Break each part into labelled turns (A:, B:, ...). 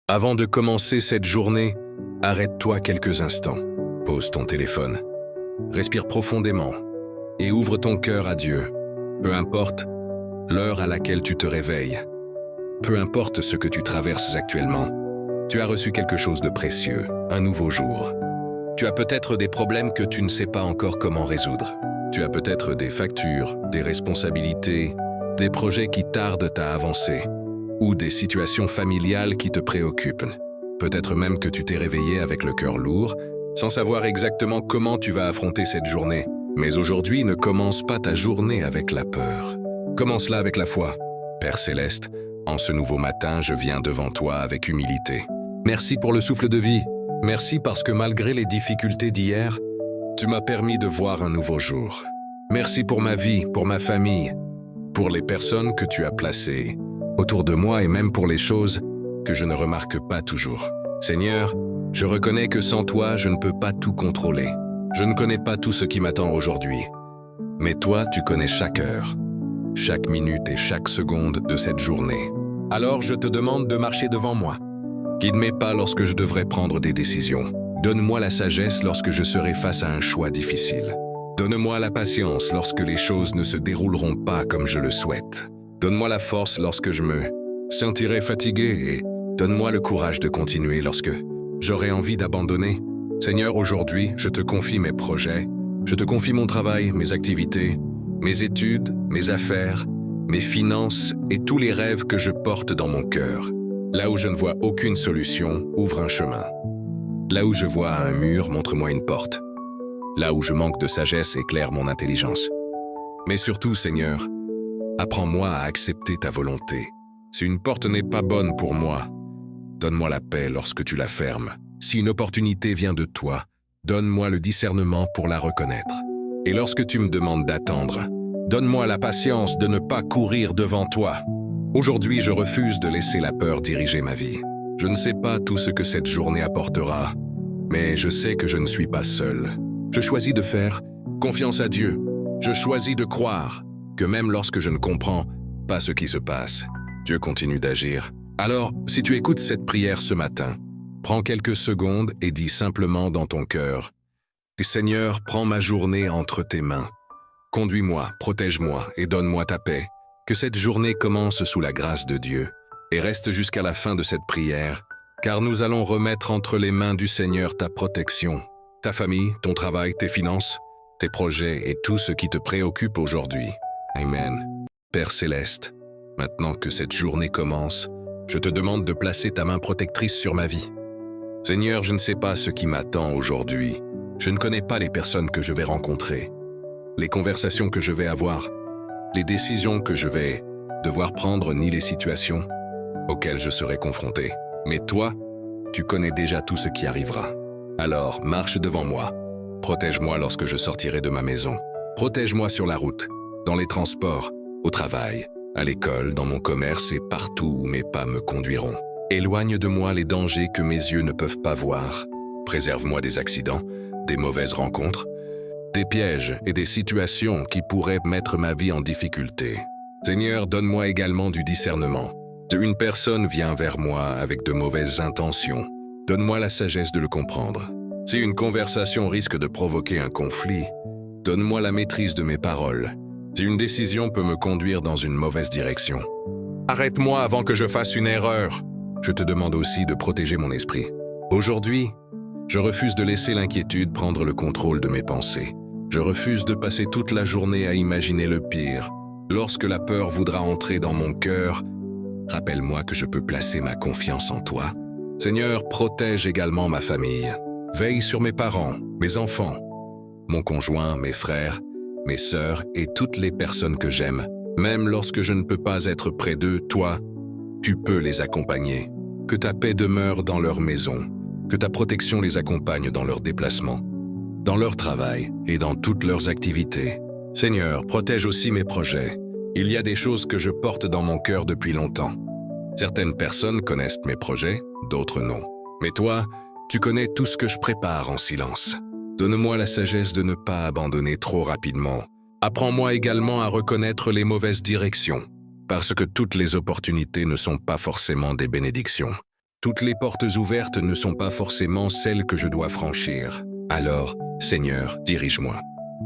A: Avant de commencer cette journée, arrête-toi quelques instants. Pose ton téléphone. Respire profondément et ouvre ton cœur à Dieu. Peu importe l'heure à laquelle tu te réveilles, peu importe ce que tu traverses actuellement, tu as reçu quelque chose de précieux, un nouveau jour. Tu as peut-être des problèmes que tu ne sais pas encore comment résoudre. Tu as peut-être des factures, des responsabilités, des projets qui tardent à avancer, ou des situations familiales qui te préoccupent. Peut-être même que tu t'es réveillé avec le cœur lourd, sans savoir exactement comment tu vas affronter cette journée. Mais aujourd'hui, ne commence pas ta journée avec la peur. Commence-la avec la foi. Père Céleste, en ce nouveau matin, je viens devant toi avec humilité. Merci pour le souffle de vie. Merci parce que malgré les difficultés d'hier, tu m'as permis de voir un nouveau jour. Merci pour ma vie, pour ma famille, pour les personnes que tu as placées autour de moi et même pour les choses que je ne remarque pas toujours. Seigneur, je reconnais que sans toi, je ne peux pas tout contrôler. Je ne connais pas tout ce qui m'attend aujourd'hui. Mais toi, tu connais chaque heure, chaque minute et chaque seconde de cette journée. Alors je te demande de marcher devant moi. Guide mes pas lorsque je devrais prendre des décisions. Donne-moi la sagesse lorsque je serai face à un choix difficile. Donne-moi la patience lorsque les choses ne se dérouleront pas comme je le souhaite. Donne-moi la force lorsque je me sentirai fatigué et donne-moi le courage de continuer lorsque j'aurai envie d'abandonner. Seigneur, aujourd'hui, je te confie mes projets, je te confie mon travail, mes activités, mes études, mes affaires, mes finances et tous les rêves que je porte dans mon cœur. Là où je ne vois aucune solution, ouvre un chemin. Là où je vois un mur, montre-moi une porte. Là où je manque de sagesse, éclaire mon intelligence. Mais surtout, Seigneur, apprends-moi à accepter ta volonté. Si une porte n'est pas bonne pour moi, donne-moi la paix lorsque tu la fermes. Si une opportunité vient de toi, donne-moi le discernement pour la reconnaître. Et lorsque tu me demandes d'attendre, donne-moi la patience de ne pas courir devant toi. Aujourd'hui, je refuse de laisser la peur diriger ma vie. Je ne sais pas tout ce que cette journée apportera, mais je sais que je ne suis pas seul. Je choisis de faire confiance à Dieu. Je choisis de croire que même lorsque je ne comprends pas ce qui se passe, Dieu continue d'agir. Alors, si tu écoutes cette prière ce matin, prends quelques secondes et dis simplement dans ton cœur « Seigneur, prends ma journée entre tes mains. Conduis-moi, protège-moi et donne-moi ta paix. Que cette journée commence sous la grâce de Dieu et reste jusqu'à la fin de cette prière, car nous allons remettre entre les mains du Seigneur ta protection, ta famille, ton travail, tes finances, tes projets et tout ce qui te préoccupe aujourd'hui. Amen. Père Céleste, maintenant que cette journée commence, je te demande de placer ta main protectrice sur ma vie. Seigneur, je ne sais pas ce qui m'attend aujourd'hui. Je ne connais pas les personnes que je vais rencontrer, les conversations que je vais avoir, les décisions que je vais devoir prendre ni les situations auxquelles je serai confronté. Mais toi, tu connais déjà tout ce qui arrivera. Alors, marche devant moi. Protège-moi lorsque je sortirai de ma maison. Protège-moi sur la route, dans les transports, au travail, à l'école, dans mon commerce et partout où mes pas me conduiront. Éloigne de moi les dangers que mes yeux ne peuvent pas voir. Préserve-moi des accidents, des mauvaises rencontres, des pièges et des situations qui pourraient mettre ma vie en difficulté. Seigneur, donne-moi également du discernement. Si une personne vient vers moi avec de mauvaises intentions, donne-moi la sagesse de le comprendre. Si une conversation risque de provoquer un conflit, donne-moi la maîtrise de mes paroles. Si une décision peut me conduire dans une mauvaise direction, arrête-moi avant que je fasse une erreur. Je te demande aussi de protéger mon esprit. Aujourd'hui, je refuse de laisser l'inquiétude prendre le contrôle de mes pensées. Je refuse de passer toute la journée à imaginer le pire. Lorsque la peur voudra entrer dans mon cœur, rappelle-moi que je peux placer ma confiance en toi. Seigneur, protège également ma famille. Veille sur mes parents, mes enfants, mon conjoint, mes frères, mes sœurs et toutes les personnes que j'aime. Même lorsque je ne peux pas être près d'eux, toi, tu peux les accompagner. Que ta paix demeure dans leur maison. Que ta protection les accompagne dans leurs déplacements, dans leur travail et dans toutes leurs activités. Seigneur, protège aussi mes projets. Il y a des choses que je porte dans mon cœur depuis longtemps. Certaines personnes connaissent mes projets, d'autres non. Mais toi, tu connais tout ce que je prépare en silence. Donne-moi la sagesse de ne pas abandonner trop rapidement. Apprends-moi également à reconnaître les mauvaises directions, parce que toutes les opportunités ne sont pas forcément des bénédictions. Toutes les portes ouvertes ne sont pas forcément celles que je dois franchir. Alors, Seigneur, dirige-moi.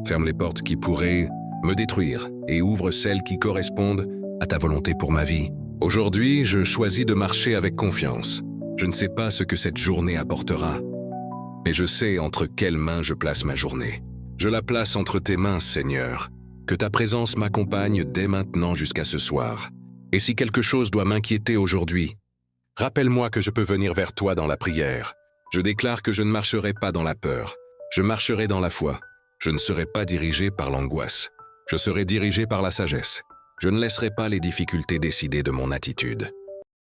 A: Ferme les portes qui pourraient me détruire et ouvre celles qui correspondent à ta volonté pour ma vie. Aujourd'hui, je choisis de marcher avec confiance. Je ne sais pas ce que cette journée apportera, mais je sais entre quelles mains je place ma journée. Je la place entre tes mains, Seigneur. Que ta présence m'accompagne dès maintenant jusqu'à ce soir. Et si quelque chose doit m'inquiéter aujourd'hui, rappelle-moi que je peux venir vers toi dans la prière. Je déclare que je ne marcherai pas dans la peur. Je marcherai dans la foi. Je ne serai pas dirigé par l'angoisse. Je serai dirigé par la sagesse. Je ne laisserai pas les difficultés décider de mon attitude.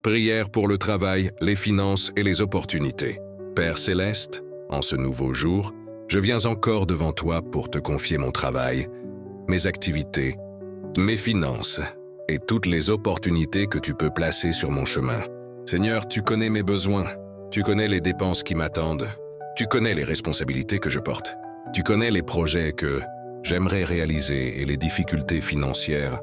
A: Prière pour le travail, les finances et les opportunités. Père Céleste, en ce nouveau jour, je viens encore devant toi pour te confier mon travail, mes activités, mes finances et toutes les opportunités que tu peux placer sur mon chemin. Seigneur, tu connais mes besoins, tu connais les dépenses qui m'attendent, tu connais les responsabilités que je porte, tu connais les projets que j'aimerais réaliser et les difficultés financières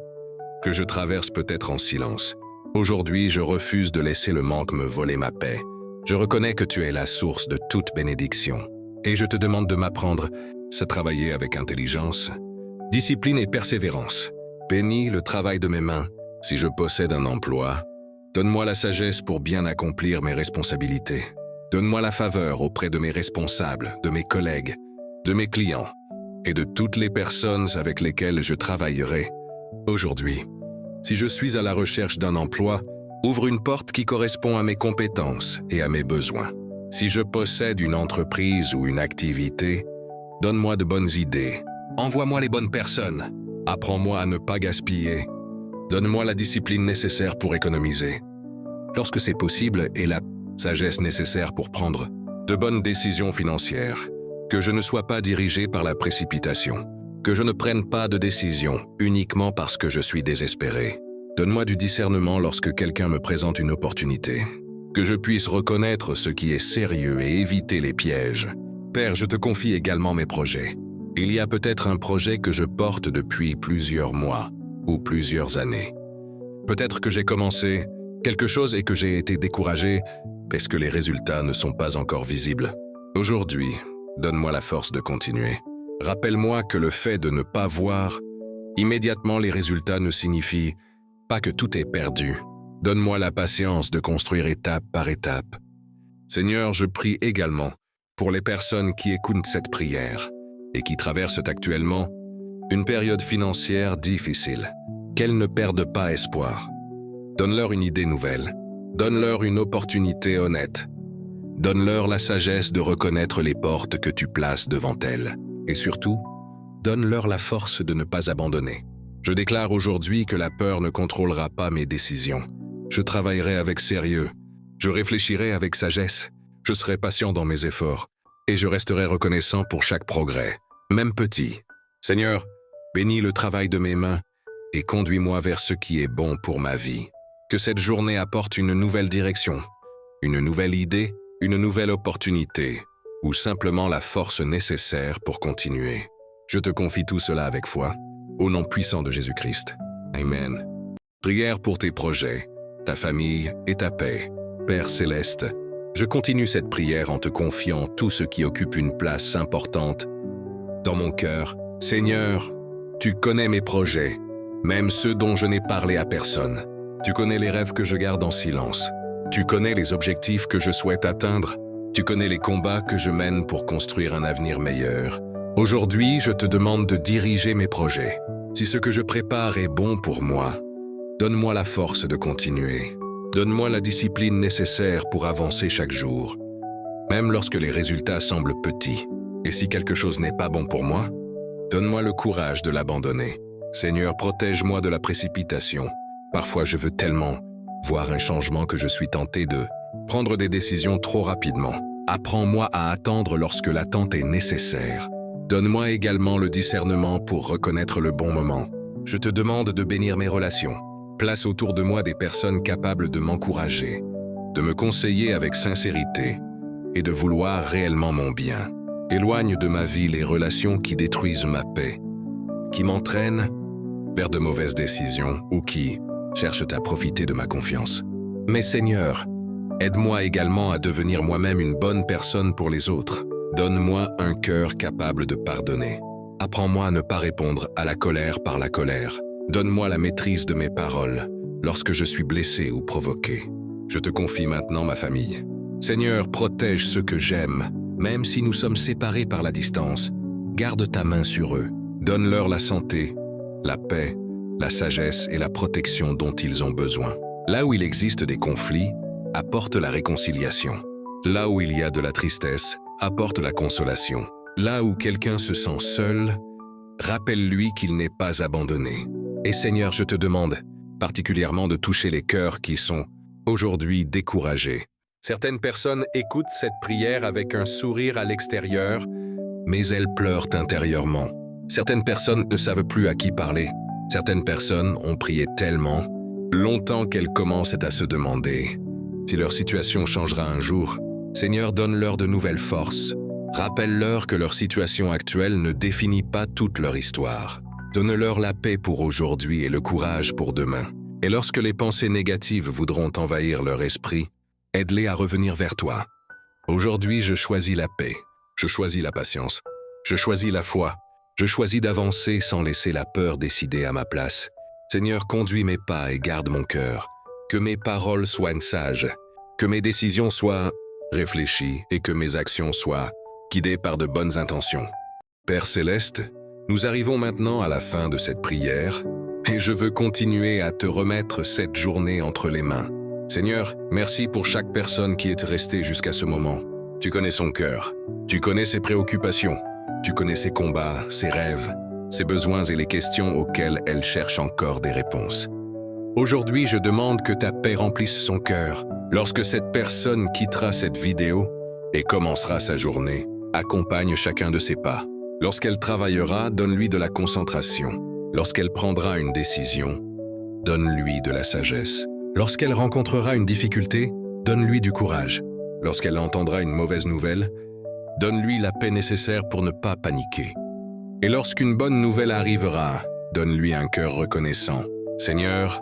A: que je traverse peut-être en silence. Aujourd'hui, je refuse de laisser le manque me voler ma paix. Je reconnais que tu es la source de toute bénédiction. Et je te demande de m'apprendre à travailler avec intelligence, discipline et persévérance. Bénis le travail de mes mains. Si je possède un emploi, donne-moi la sagesse pour bien accomplir mes responsabilités. Donne-moi la faveur auprès de mes responsables, de mes collègues, de mes clients et de toutes les personnes avec lesquelles je travaillerai. Aujourd'hui, si je suis à la recherche d'un emploi, ouvre une porte qui correspond à mes compétences et à mes besoins. Si je possède une entreprise ou une activité, donne-moi de bonnes idées. Envoie-moi les bonnes personnes. Apprends-moi à ne pas gaspiller. Donne-moi la discipline nécessaire pour économiser. Lorsque c'est possible, et la sagesse nécessaire pour prendre de bonnes décisions financières. Que je ne sois pas dirigé par la précipitation. Que je ne prenne pas de décision uniquement parce que je suis désespéré. Donne-moi du discernement lorsque quelqu'un me présente une opportunité. Que je puisse reconnaître ce qui est sérieux et éviter les pièges. Père, je te confie également mes projets. Il y a peut-être un projet que je porte depuis plusieurs mois ou plusieurs années. Peut-être que j'ai commencé quelque chose et que j'ai été découragé parce que les résultats ne sont pas encore visibles. Aujourd'hui, donne-moi la force de continuer. Rappelle-moi que le fait de ne pas voir immédiatement les résultats ne signifie pas que tout est perdu. Donne-moi la patience de construire étape par étape. Seigneur, je prie également pour les personnes qui écoutent cette prière et qui traversent actuellement une période financière difficile. Qu'elles ne perdent pas espoir. Donne-leur une idée nouvelle. Donne-leur une opportunité honnête. Donne-leur la sagesse de reconnaître les portes que tu places devant elles. Et surtout, donne-leur la force de ne pas abandonner. Je déclare aujourd'hui que la peur ne contrôlera pas mes décisions. Je travaillerai avec sérieux. Je réfléchirai avec sagesse. Je serai patient dans mes efforts. Et je resterai reconnaissant pour chaque progrès, même petit. Seigneur, bénis le travail de mes mains et conduis-moi vers ce qui est bon pour ma vie. Que cette journée apporte une nouvelle direction, une nouvelle idée, une nouvelle opportunité, ou simplement la force nécessaire pour continuer. Je te confie tout cela avec foi, au nom puissant de Jésus-Christ. Amen. Prière pour tes projets, ta famille et ta paix. Père Céleste, je continue cette prière en te confiant tout ce qui occupe une place importante dans mon cœur. Seigneur, tu connais mes projets, même ceux dont je n'ai parlé à personne. Tu connais les rêves que je garde en silence. Tu connais les objectifs que je souhaite atteindre. Tu connais les combats que je mène pour construire un avenir meilleur. Aujourd'hui, je te demande de diriger mes projets. Si ce que je prépare est bon pour moi, donne-moi la force de continuer. Donne-moi la discipline nécessaire pour avancer chaque jour, même lorsque les résultats semblent petits. Et si quelque chose n'est pas bon pour moi, donne-moi le courage de l'abandonner. Seigneur, protège-moi de la précipitation. Parfois, je veux tellement voir un changement que je suis tenté de prendre des décisions trop rapidement. Apprends-moi à attendre lorsque l'attente est nécessaire. Donne-moi également le discernement pour reconnaître le bon moment. Je te demande de bénir mes relations. Place autour de moi des personnes capables de m'encourager, de me conseiller avec sincérité et de vouloir réellement mon bien. Éloigne de ma vie les relations qui détruisent ma paix, qui m'entraînent vers de mauvaises décisions ou qui cherchent à profiter de ma confiance. Mais Seigneur, Aide-moi également à devenir moi-même une bonne personne pour les autres. Donne-moi un cœur capable de pardonner. Apprends-moi à ne pas répondre à la colère par la colère. Donne-moi la maîtrise de mes paroles lorsque je suis blessé ou provoqué. Je te confie maintenant ma famille. Seigneur, protège ceux que j'aime, même si nous sommes séparés par la distance. Garde ta main sur eux. Donne-leur la santé, la paix, la sagesse et la protection dont ils ont besoin. Là où il existe des conflits, apporte la réconciliation. Là où il y a de la tristesse, apporte la consolation. Là où quelqu'un se sent seul, rappelle-lui qu'il n'est pas abandonné. Et Seigneur, je te demande particulièrement de toucher les cœurs qui sont aujourd'hui découragés. Certaines personnes écoutent cette prière avec un sourire à l'extérieur, mais elles pleurent intérieurement. Certaines personnes ne savent plus à qui parler. Certaines personnes ont prié tellement longtemps qu'elles commencent à se demander si leur situation changera un jour. Seigneur, donne-leur de nouvelles forces. Rappelle-leur que leur situation actuelle ne définit pas toute leur histoire. Donne-leur la paix pour aujourd'hui et le courage pour demain. Et lorsque les pensées négatives voudront envahir leur esprit, aide-les à revenir vers toi. Aujourd'hui, je choisis la paix. Je choisis la patience. Je choisis la foi. Je choisis d'avancer sans laisser la peur décider à ma place. Seigneur, conduis mes pas et garde mon cœur. Que mes paroles soient sages. Que mes décisions soient réfléchies et que mes actions soient guidées par de bonnes intentions. Père Céleste, nous arrivons maintenant à la fin de cette prière et je veux continuer à te remettre cette journée entre les mains. Seigneur, merci pour chaque personne qui est restée jusqu'à ce moment. Tu connais son cœur, tu connais ses préoccupations, tu connais ses combats, ses rêves, ses besoins et les questions auxquelles elle cherche encore des réponses. Aujourd'hui, je demande que ta paix remplisse son cœur. Lorsque cette personne quittera cette vidéo et commencera sa journée, accompagne chacun de ses pas. Lorsqu'elle travaillera, donne-lui de la concentration. Lorsqu'elle prendra une décision, donne-lui de la sagesse. Lorsqu'elle rencontrera une difficulté, donne-lui du courage. Lorsqu'elle entendra une mauvaise nouvelle, donne-lui la paix nécessaire pour ne pas paniquer. Et lorsqu'une bonne nouvelle arrivera, donne-lui un cœur reconnaissant. Seigneur,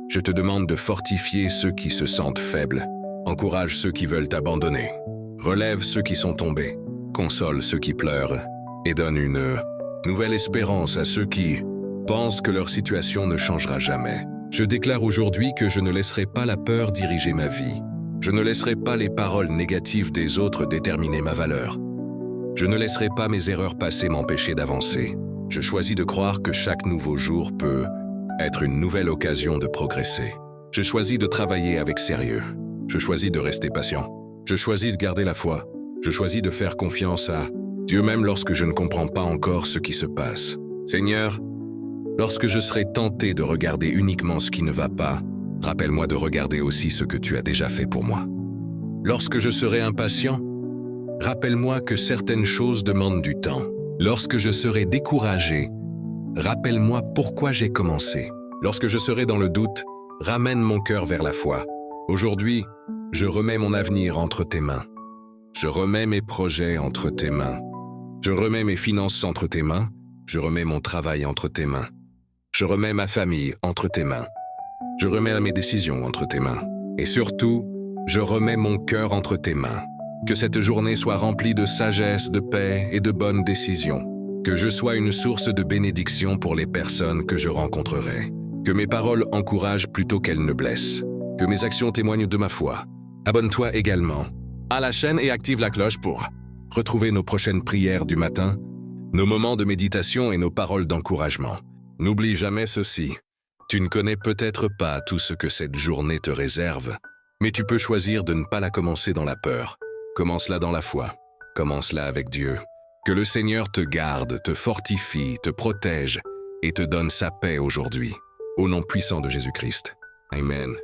A: je te demande de fortifier ceux qui se sentent faibles. Encourage ceux qui veulent abandonner. Relève ceux qui sont tombés. Console ceux qui pleurent. Et donne une nouvelle espérance à ceux qui pensent que leur situation ne changera jamais. Je déclare aujourd'hui que je ne laisserai pas la peur diriger ma vie. Je ne laisserai pas les paroles négatives des autres déterminer ma valeur. Je ne laisserai pas mes erreurs passées m'empêcher d'avancer. Je choisis de croire que chaque nouveau jour peut être une nouvelle occasion de progresser. Je choisis de travailler avec sérieux. Je choisis de rester patient. Je choisis de garder la foi. Je choisis de faire confiance à Dieu même lorsque je ne comprends pas encore ce qui se passe. Seigneur, lorsque je serai tenté de regarder uniquement ce qui ne va pas, rappelle-moi de regarder aussi ce que tu as déjà fait pour moi. Lorsque je serai impatient, rappelle-moi que certaines choses demandent du temps. Lorsque je serai découragé, rappelle-moi pourquoi j'ai commencé. Lorsque je serai dans le doute, ramène mon cœur vers la foi. Aujourd'hui, je remets mon avenir entre tes mains. Je remets mes projets entre tes mains. Je remets mes finances entre tes mains. Je remets mon travail entre tes mains. Je remets ma famille entre tes mains. Je remets mes décisions entre tes mains. Et surtout, je remets mon cœur entre tes mains. Que cette journée soit remplie de sagesse, de paix et de bonnes décisions. Que je sois une source de bénédiction pour les personnes que je rencontrerai. Que mes paroles encouragent plutôt qu'elles ne blessent. Que mes actions témoignent de ma foi. Abonne-toi également à la chaîne et active la cloche pour retrouver nos prochaines prières du matin, nos moments de méditation et nos paroles d'encouragement. N'oublie jamais ceci. Tu ne connais peut-être pas tout ce que cette journée te réserve, mais tu peux choisir de ne pas la commencer dans la peur. Commence-la dans la foi. Commence-la avec Dieu. Que le Seigneur te garde, te fortifie, te protège et te donne sa paix aujourd'hui. Au nom puissant de Jésus-Christ. Amen.